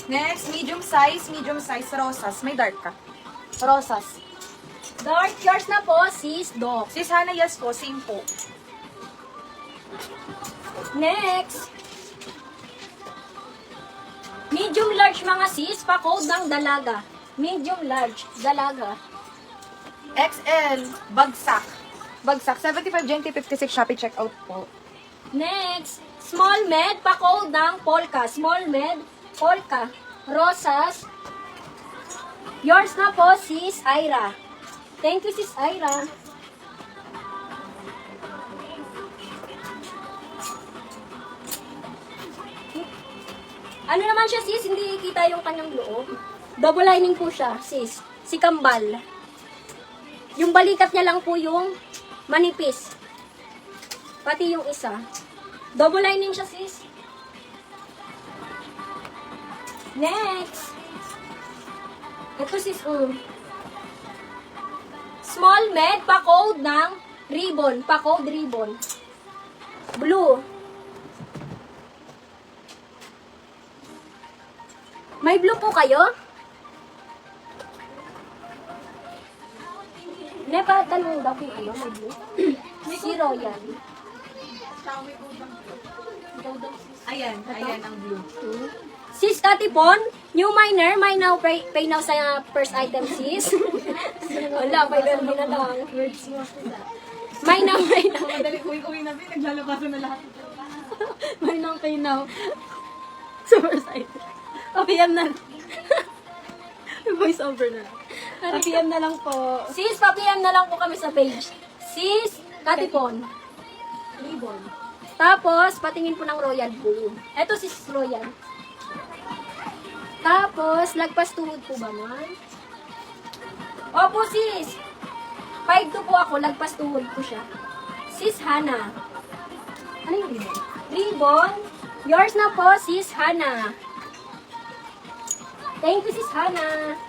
Next, medium size, rosas. May dark ka. Rosas. Dark, yours na po, sis, Doc. Sis Hana, yes po, same po. Next. Medium large mga sis, pa-code ng dalaga. Medium large, dalaga. XL, bagsak. Bagsak, 75 GMT 56 Shopee checkout po. Next. Small med, pa-code ng polka. Small med, polka. Rosas. Yours na po, sis Ira. Thank you, sis Ira. Ano naman siya, sis? Hindi kita yung kanyang loob. Double lining po siya, sis. Si Kambal. Yung balikat niya lang po yung manipis. Pati yung isa. Double lining siya, sis. Next. Ito, sis, Small med, pa-code ng ribbon. Pa-code ribbon. Blue. May blue po kayo? Nepa, tanong daw kung ano, may blue. Si Royal. Ayan ang blue. Sis Katipon, new miner, may now pay now sa first item, sis. Wala, may ganun na lang. May now. Madali, uwi na, naglalabasan na lahat. May now pay now. Sa first item. Pa-PM na. Voice over na. Pa-PM na lang po. Sis, pa-PM na lang po kami sa page. Sis Katipon. Ribbon. Tapos, patingin po ng Royal Blue. Eto sis Royal. Tapos, lagpas tuhod po ba man? Opo, sis. 5'2" po ako, lagpas tuhod po siya. Sis Hana. Ano yung ribbon? Ribbon. Yours na po, sis Hana. Thank you, sis Hana.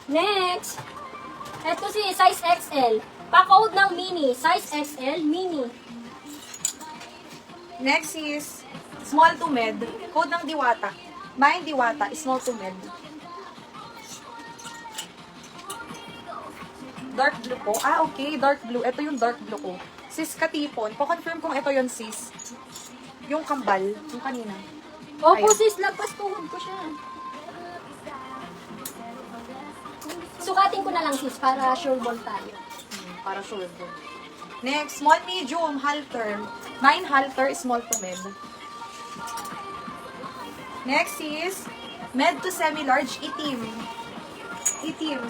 Next. Ito si size XL. Pa-code ng mini. Size XL, mini. Next is small to med. Code ng Diwata. Mine Diwata, small to med. Dark blue po. Ah, okay. Dark blue. Ito yung dark blue ko. Sis Katipon. Pa-confirm kung ito yung sis. Yung kambal. Yung kanina. Opo, Ayun. sis. Lagpas tuhod ko siya. Sukatin ko na lang, sis, para sure ball tayo. Para sure po. Next, small medium halter. Mine halter, small to med. Next is med to semi-large, itim. Itim.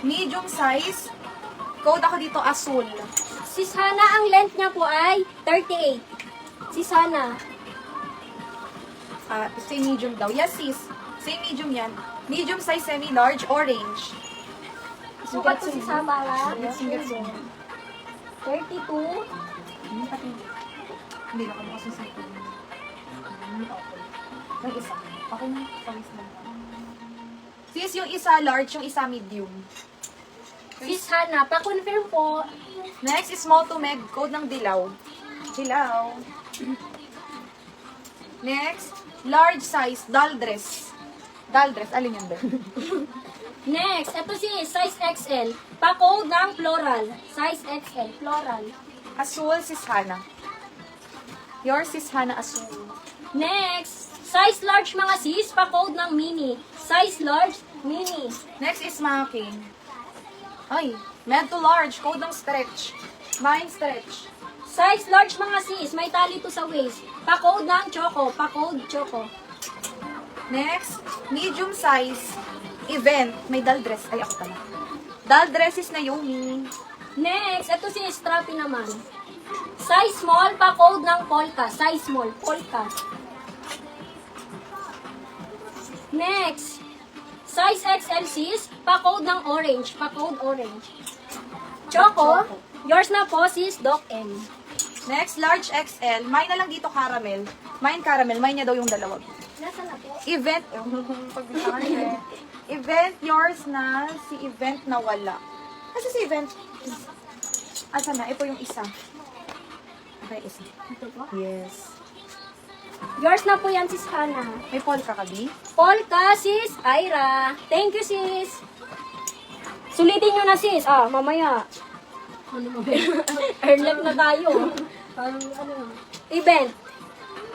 Medium size. Code ako dito, asul. Sis Hana, ang length niya po ay 38. Sis Hana. Same medium daw. Yes, sis. Same medium yan. Medium size, semi-large, orange. Sukat ko sis Hana, para. Singat. 32. Hindi na kami kasi sa ito. Okay. Yung isa. Okay na. Pawis na. Sis, yung isa large, yung isa medium. Sis Hana, pa-confirm po. Next is small to med. Code ng dilaw. Dilaw. Next, large size, doll dress. Doll dress, alin yan ba? Next, ito si size XL. Pa-code ng floral. Size XL, floral. Asul, sis Hana. Your sis Hana, asul. Next, size large mga sis. Pa-code ng mini. Size large, mini. Next is Making. Ay, med to large. Code ng stretch. Mine stretch. Size large mga sis. May tali to sa waist. Pa-code ng choco. Pa-code choco. Next, medium size, event. May doll dress. Ay, ako pala. Doll dresses na Yumi. Next, ito si Strappy naman. Size small, pa-code ng polka. Size small, polka. Next, size XL sis, pa-code ng orange. Pa-code orange. Choco, yours na po sis, Doc M. Next, large XL. Mine na lang dito caramel. Mine caramel. Mine niya daw yung dalawa. Nasaan na po? Event, event yours na, si event na wala. Kasi si event, asa na, ito yung isa. Okay, isa. Ito po. Yes. Yours na po yan, sis Hana. May polka ka, Bi? Polka, sis Ira. Thank you, sis. Sulitin nyo na, sis. Ah, mamaya. Ano mamaya? Early na tayo. Ano? Event.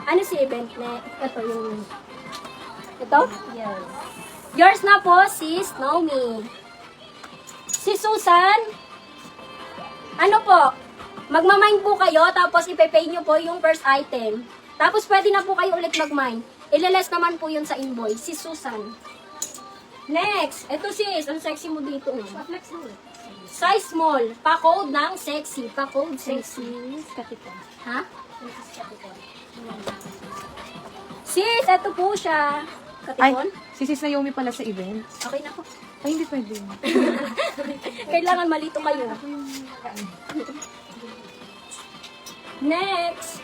Ano si event na? Ito yung... Ito? Yes. Yours na po, sis Naomi. Si Susan. Ano po? Magmamind po kayo, tapos ipepay nyo po yung first item. Tapos pwede na po kayo ulit mag-mind. Ilaless naman po yun sa invoice. Si Susan. Next. Ito sis. Ang sexy mo dito. Pa-flex mo. Size small. Pa-code ng sexy. Pa-code sexy. Kapitan. Ha? Kapitan. Sis, ito po siya. Ay, Katipon? si Sis Naomi pala sa event. Okay na po. Ay, hindi pwede. Kailangan malito kayo. Next.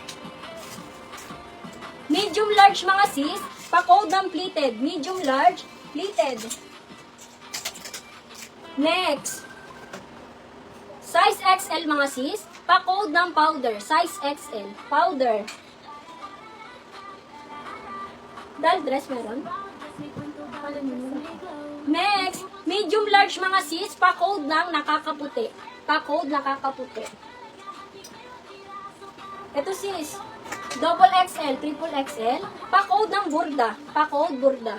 Medium large mga sis. Pa-code ng pleated. Medium large, pleated. Next. Size XL mga sis. Pa-code ng powder. Size XL. Powder. Dahil dress meron? Next. Medium large mga sis. Pa-code ng nakakaputi. Pa-code nakakaputi. Ito sis. Double XL, triple XL. Pa-code ng burda. Pa-code burda.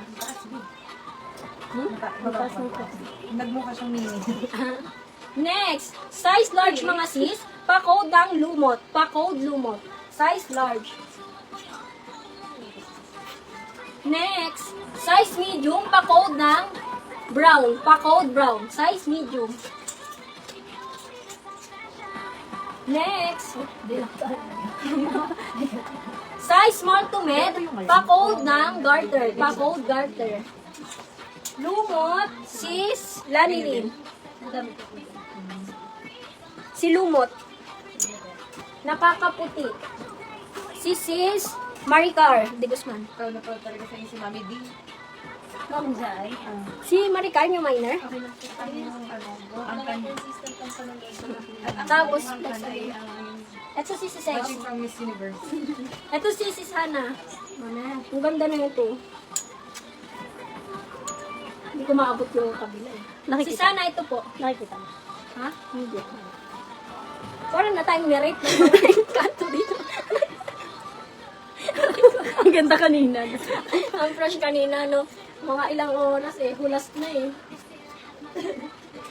Nagmukha siyang mini. Next, size large mga sis. Pa-code ng lumot. Pa-code lumot. Size large. Next, size medium. Pa-code ng brown. Pa-code brown. Size medium. Next, size small to med. Pa-code ng garter. Pa-code garter. Lumot, sis, lanilin. Si Lumot. Nakakaputi. Si sis, Maricar de Guzman. Proud na proud talaga sa inyo si Mami D. Kamjay. Si Maricar yung minor. Okay lang po. Ang kanya. Tapos, Ang kanya ay ito si Sis watching Sexy. from Miss Universe. Ito si Sis Hana. Mana, ang ganda na ito. Hindi ko maabot yung kabila eh. Nakikita. Si Sana ito po. Nakikita mo. Ha? Hindi. Parang na tayong narrate ng mga kanto dito. Ang ganda kanina. Ang fresh kanina, no? Mga ilang oras eh. Hulas na eh.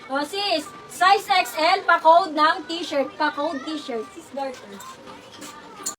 O sis, size XL, pa-code ng t-shirt. Pa-code t-shirt. Sis Garter.